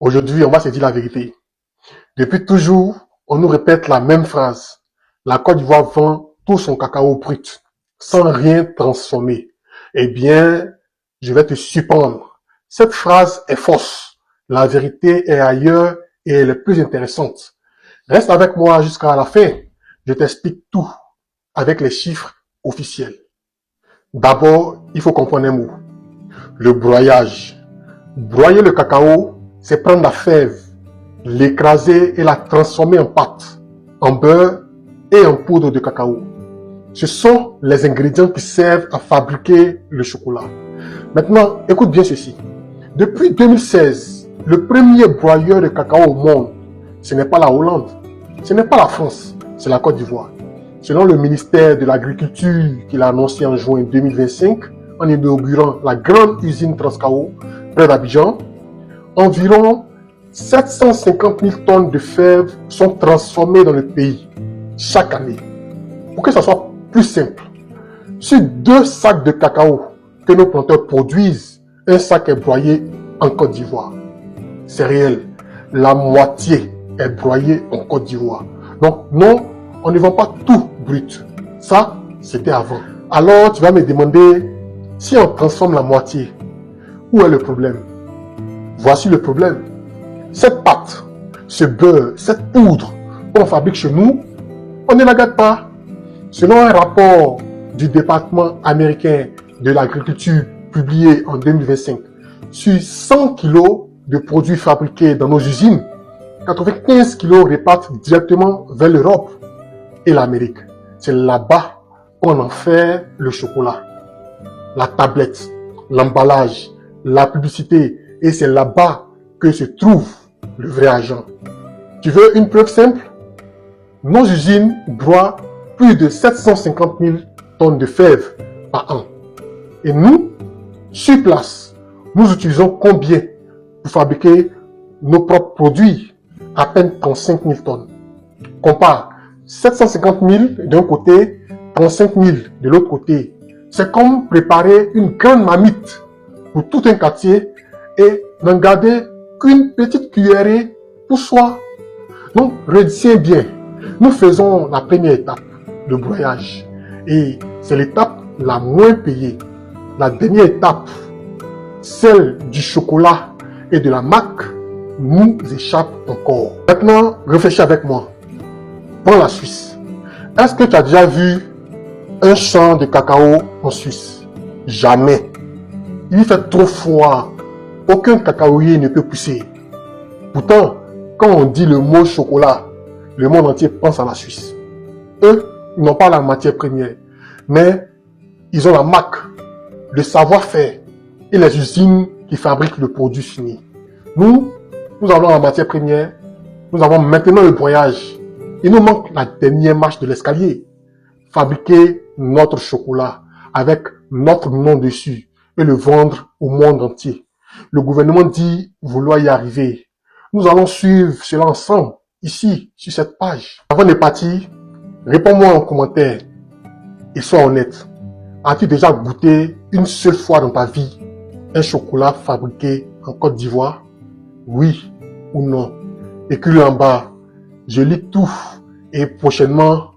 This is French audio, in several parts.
Aujourd'hui, on va se dire la vérité. Depuis toujours, on nous répète la même phrase. La Côte d'Ivoire vend tout son cacao brut, sans rien transformer. Eh bien, je vais te surprendre. Cette phrase est fausse. La vérité est ailleurs et elle est plus intéressante. Reste avec moi jusqu'à la fin. Je t'explique tout avec les chiffres officiels. D'abord, il faut comprendre un mot. Le broyage. Broyer le cacao, c'est prendre la fève, l'écraser et la transformer en pâte, en beurre et en poudre de cacao. Ce sont les ingrédients qui servent à fabriquer le chocolat. Maintenant, écoute bien ceci. Depuis 2016, le premier broyeur de cacao au monde, ce n'est pas la Hollande, ce n'est pas la France, c'est la Côte d'Ivoire. Selon le ministère de l'Agriculture qu'il a annoncé en juin 2025, en inaugurant la grande usine Transcao près d'Abidjan, environ 750 000 tonnes de fèves sont transformées dans le pays chaque année. Pour que ça soit plus simple, sur 2 sacs de cacao que nos planteurs produisent, un sac est broyé en Côte d'Ivoire. C'est réel, la moitié est broyée en Côte d'Ivoire. Donc non, on ne vend pas tout brut. Ça, c'était avant. Alors tu vas me demander, si on transforme la moitié, où est le problème? Voici le problème. Cette pâte, ce beurre, cette poudre qu'on fabrique chez nous, on ne la gâte pas. Selon un rapport du département américain de l'agriculture publié en 2025, sur 100 kilos de produits fabriqués dans nos usines, 95 kilos repartent directement vers l'Europe et l'Amérique. C'est là-bas qu'on en fait le chocolat, la tablette, l'emballage, la publicité, et c'est là-bas que se trouve le vrai argent. Tu veux une preuve simple? Nos usines broient plus de 750 000 tonnes de fèves par an. Et nous, sur place, nous utilisons combien pour fabriquer nos propres produits? À peine 35 000 tonnes. Compare 750 000 d'un côté, 35 000 de l'autre côté. C'est comme préparer une grande marmite pour tout un quartier et n'en garder qu'une petite cuillerée pour soi. Donc, retiens bien, nous faisons la première étape, le broyage. Et c'est l'étape la moins payée. La dernière étape, celle du chocolat et de la marque, nous échappe encore. Maintenant, réfléchis avec moi. Prends la Suisse. Est-ce que tu as déjà vu un champ de cacao en Suisse? Jamais. Il fait trop froid. Aucun cacaoyer ne peut pousser. Pourtant, quand on dit le mot chocolat, le monde entier pense à la Suisse. Eux, ils n'ont pas la matière première, mais ils ont la marque, le savoir-faire et les usines qui fabriquent le produit fini. Nous avons la matière première, nous avons maintenant le broyage. Il nous manque la dernière marche de l'escalier. Fabriquer notre chocolat avec notre nom dessus et le vendre au monde entier. Le gouvernement dit vouloir y arriver. Nous allons suivre cela ensemble, ici, sur cette page. Avant de partir, réponds-moi en commentaire et sois honnête. As-tu déjà goûté une seule fois dans ta vie un chocolat fabriqué en Côte d'Ivoire? Oui ou non? Écris-le en bas. Je lis tout et prochainement,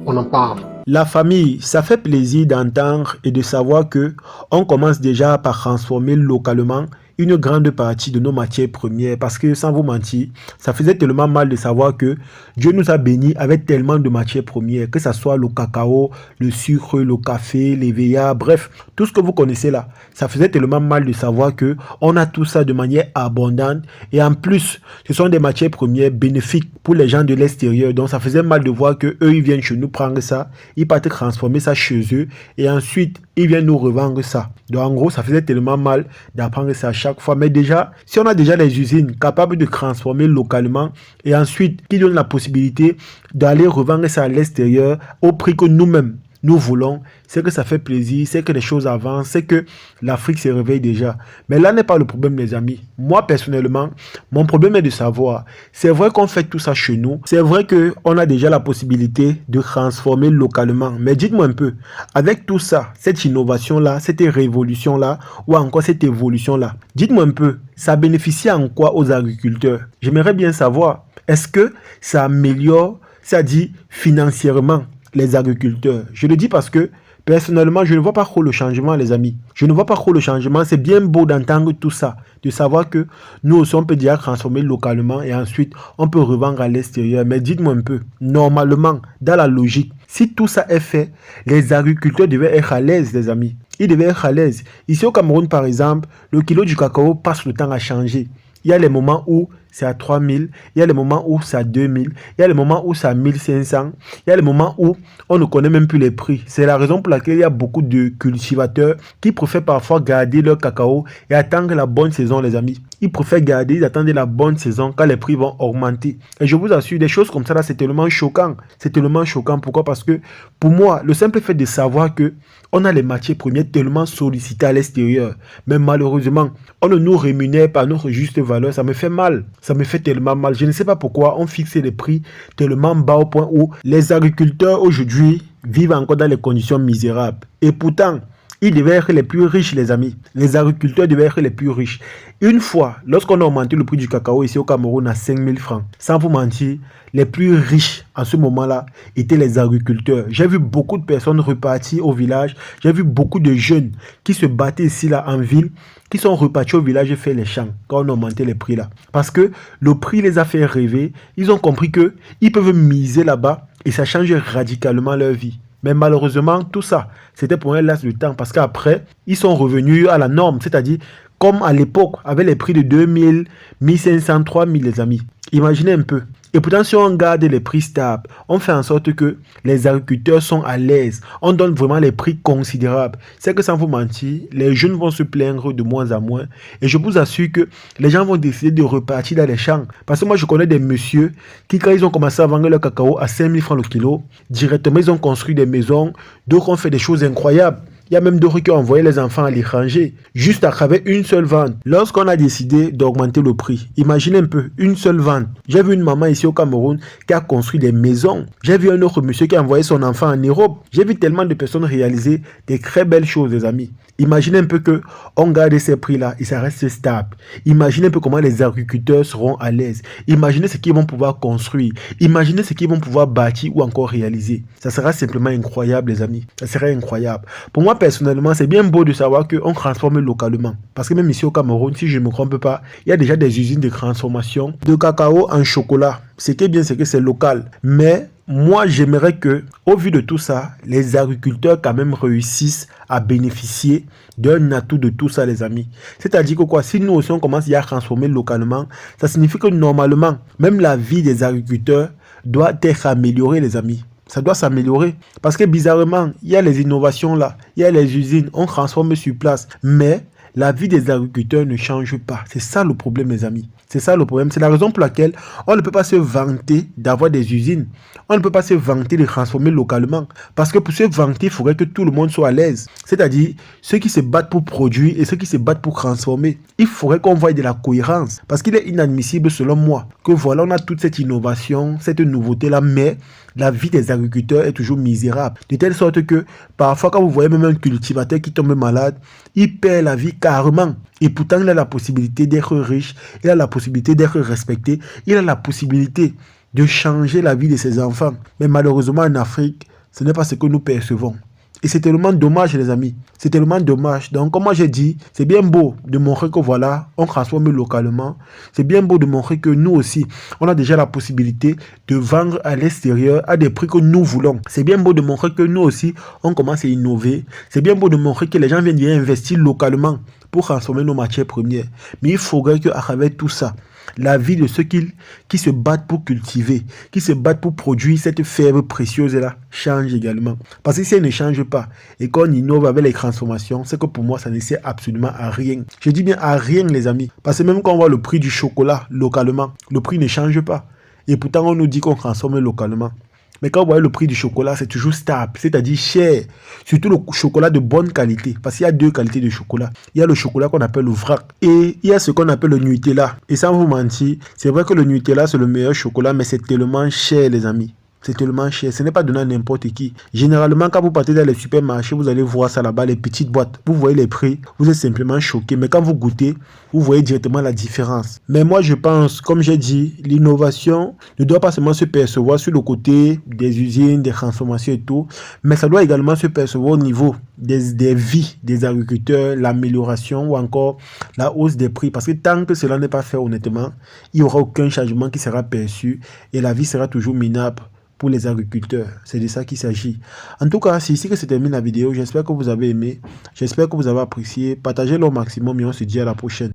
on en parle. La famille, ça fait plaisir d'entendre et de savoir que on commence déjà par transformer localement une grande partie de nos matières premières, parce que sans vous mentir, ça faisait tellement mal de savoir que Dieu nous a bénis avec tellement de matières premières, que ce soit le cacao, le sucre, le café, les VA, bref, tout ce que vous connaissez là. Ça faisait tellement mal de savoir que on a tout ça de manière abondante, et en plus, ce sont des matières premières bénéfiques pour les gens de l'extérieur. Donc ça faisait mal de voir que eux ils viennent chez nous prendre ça, ils partent transformer ça chez eux, et ensuite ils viennent nous revendre ça. Donc en gros, ça faisait tellement mal d'apprendre ça chaque fois. Mais déjà, si on a déjà les usines capables de transformer localement et ensuite qui donnent la possibilité d'aller revendre ça à l'extérieur au prix que nous-mêmes nous voulons, c'est que ça fait plaisir, c'est que les choses avancent, c'est que l'Afrique se réveille déjà. Mais là n'est pas le problème, les amis. Moi, personnellement, mon problème est de savoir, c'est vrai qu'on fait tout ça chez nous, c'est vrai qu'on a déjà la possibilité de transformer localement, mais dites-moi un peu, avec tout ça, cette innovation-là, cette révolution-là, ou encore cette évolution-là, dites-moi un peu, ça bénéficie en quoi aux agriculteurs? J'aimerais bien savoir, est-ce que ça améliore, c'est-à-dire financièrement, les agriculteurs? Je le dis parce que personnellement, je ne vois pas trop le changement, les amis. Je ne vois pas trop le changement. C'est bien beau d'entendre tout ça, de savoir que nous aussi, on peut déjà transformer localement et ensuite, on peut revendre à l'extérieur. Mais dites-moi un peu, normalement, dans la logique, si tout ça est fait, les agriculteurs devaient être à l'aise, les amis. Ils devaient être à l'aise. Ici au Cameroun, par exemple, le kilo du cacao passe le temps à changer. Il y a les moments où c'est à 3000, il y a les moments où c'est à 2000, il y a les moments où c'est à 1500, il y a les moments où on ne connaît même plus les prix. C'est la raison pour laquelle il y a beaucoup de cultivateurs qui préfèrent parfois garder leur cacao et attendre la bonne saison, les amis. Ils préfèrent garder, ils attendent la bonne saison quand les prix vont augmenter. Et je vous assure, des choses comme ça, là, c'est tellement choquant. C'est tellement choquant. Pourquoi? Parce que pour moi, le simple fait de savoir que on a les matières premières tellement sollicitées à l'extérieur, mais malheureusement, on ne nous rémunère pas à notre juste valeur. Ça me fait mal. Ça me fait tellement mal. Je ne sais pas pourquoi on fixe les prix tellement bas au point où les agriculteurs aujourd'hui vivent encore dans les conditions misérables. Et pourtant, ils devaient être les plus riches, les amis. Les agriculteurs devaient être les plus riches. Une fois, lorsqu'on a augmenté le prix du cacao ici au Cameroun à 5000 francs, sans vous mentir, les plus riches à ce moment-là étaient les agriculteurs. J'ai vu beaucoup de personnes repartir au village. J'ai vu beaucoup de jeunes qui se battaient ici là en ville, qui sont repartis au village et fait les champs quand on a augmenté les prix là. Parce que le prix les a fait rêver. Ils ont compris qu'ils peuvent miser là-bas et ça change radicalement leur vie. Mais malheureusement, tout ça, c'était pour un laps de temps. Parce qu'après, ils sont revenus à la norme. C'est-à-dire, comme à l'époque, avec les prix de 2000, 1500, 3000, les amis. Imaginez un peu. Et pourtant, si on garde les prix stables, on fait en sorte que les agriculteurs sont à l'aise. On donne vraiment les prix considérables. C'est que sans vous mentir, les jeunes vont se plaindre de moins en moins. Et je vous assure que les gens vont décider de repartir dans les champs. Parce que moi, je connais des messieurs qui, quand ils ont commencé à vendre leur cacao à 5000 francs le kilo, directement, ils ont construit des maisons. D'autres ont fait des choses incroyables. Il y a même d'autres qui ont envoyé les enfants à l'étranger, juste à travers une seule vente. Lorsqu'on a décidé d'augmenter le prix, imaginez un peu, une seule vente. J'ai vu une maman ici au Cameroun qui a construit des maisons. J'ai vu un autre monsieur qui a envoyé son enfant en Europe. J'ai vu tellement de personnes réaliser des très belles choses, les amis. Imaginez un peu que on garde ces prix-là et ça reste stable. Imaginez un peu comment les agriculteurs seront à l'aise. Imaginez ce qu'ils vont pouvoir construire. Imaginez ce qu'ils vont pouvoir bâtir ou encore réaliser. Ça sera simplement incroyable, les amis. Ça serait incroyable. Pour moi, personnellement, c'est bien beau de savoir qu'on transforme localement. Parce que même ici au Cameroun, si je ne me trompe pas, il y a déjà des usines de transformation de cacao en chocolat. Ce qui est bien, c'est que c'est local. Mais moi, j'aimerais que, au vu de tout ça, les agriculteurs quand même réussissent à bénéficier d'un atout de tout ça, les amis. C'est-à-dire que quoi, si nous aussi on commence à transformer localement, ça signifie que normalement, même la vie des agriculteurs doit être améliorée, les amis. Ça doit s'améliorer. Parce que bizarrement, il y a les innovations là, il y a les usines, on transforme sur place. Mais la vie des agriculteurs ne change pas. C'est ça le problème, mes amis. C'est ça le problème. C'est la raison pour laquelle on ne peut pas se vanter d'avoir des usines. On ne peut pas se vanter de transformer localement. Parce que pour se vanter, il faudrait que tout le monde soit à l'aise. C'est-à-dire, ceux qui se battent pour produire et ceux qui se battent pour transformer. Il faudrait qu'on voie de la cohérence. Parce qu'il est inadmissible, selon moi, que voilà, on a toute cette innovation, cette nouveauté-là, mais la vie des agriculteurs est toujours misérable. De telle sorte que, parfois, quand vous voyez même un cultivateur qui tombe malade, il perd la vie carrément. Et pourtant, il a la possibilité d'être riche, il a la possibilité d'être respecté, il a la possibilité de changer la vie de ses enfants. Mais malheureusement, en Afrique, ce n'est pas ce que nous percevons. Et c'est tellement dommage, les amis. C'est tellement dommage. Donc, comme moi j'ai dit, c'est bien beau de montrer que voilà, on transforme localement. C'est bien beau de montrer que nous aussi, on a déjà la possibilité de vendre à l'extérieur à des prix que nous voulons. C'est bien beau de montrer que nous aussi, on commence à innover. C'est bien beau de montrer que les gens viennent investir localement pour transformer nos matières premières. Mais il faudrait qu'à travers tout ça, la vie de ceux qui se battent pour cultiver, qui se battent pour produire cette fève précieuse-là, change également. Parce que si elle ne change pas et qu'on innove avec les transformations, c'est que pour moi, ça ne sert absolument à rien. Je dis bien à rien, les amis. Parce que même quand on voit le prix du chocolat localement, le prix ne change pas. Et pourtant, on nous dit qu'on transforme localement. Mais quand vous voyez le prix du chocolat, c'est toujours stable, c'est-à-dire cher. Surtout le chocolat de bonne qualité. Parce qu'il y a deux qualités de chocolat. Il y a le chocolat qu'on appelle le vrac et il y a ce qu'on appelle le Nutella. Et sans vous mentir, c'est vrai que le Nutella, c'est le meilleur chocolat, mais c'est tellement cher, les amis. C'est tellement cher. Ce n'est pas donné à n'importe qui. Généralement, quand vous partez dans les supermarchés, vous allez voir ça là-bas, les petites boîtes. Vous voyez les prix, vous êtes simplement choqué. Mais quand vous goûtez, vous voyez directement la différence. Mais moi, je pense, comme j'ai dit, l'innovation ne doit pas seulement se percevoir sur le côté des usines, des transformations et tout, mais ça doit également se percevoir au niveau des vies des agriculteurs, l'amélioration ou encore la hausse des prix. Parce que tant que cela n'est pas fait honnêtement, il n'y aura aucun changement qui sera perçu et la vie sera toujours minable pour les agriculteurs. C'est de ça qu'il s'agit. En tout cas, c'est ici que se termine la vidéo. J'espère que vous avez aimé. J'espère que vous avez apprécié. Partagez-le au maximum et on se dit à la prochaine.